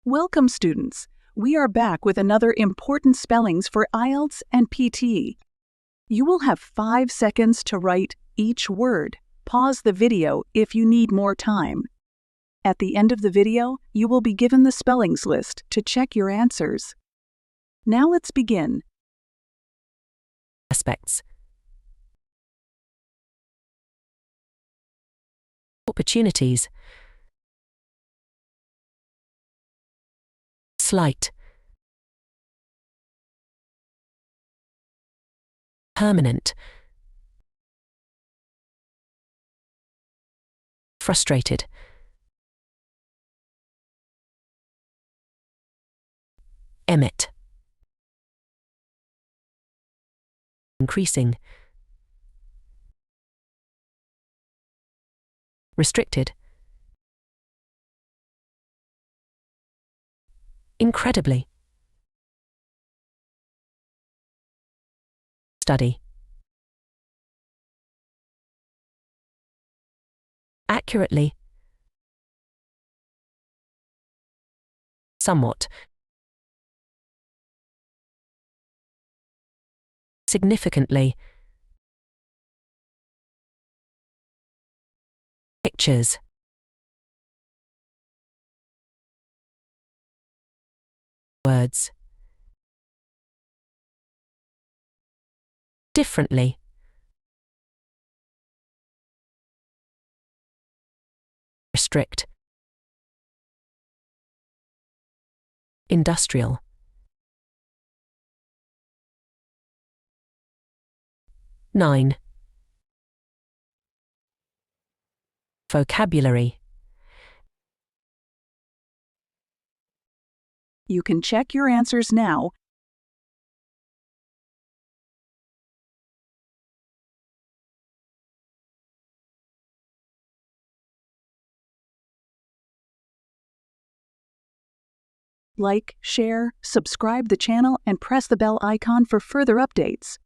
Welcome, students. We are back with another important spellings for IELTS and PTE. You will have 5 seconds to write each word. Pause the video if you need more time. At the end of the video, you will be given the spellings list to check your answers. Now let's begin. Aspects. Opportunities. Slight. Permanent. Frustrated. Emit. Increasing. Restricted. Incredibly. Study. Accurately. Somewhat. Significantly. Pictures. Words. Differently. Restrict. Industrial. Nine. Vocabulary. You can check your answers now. Like, share, subscribe the channel, and press the bell icon for further updates.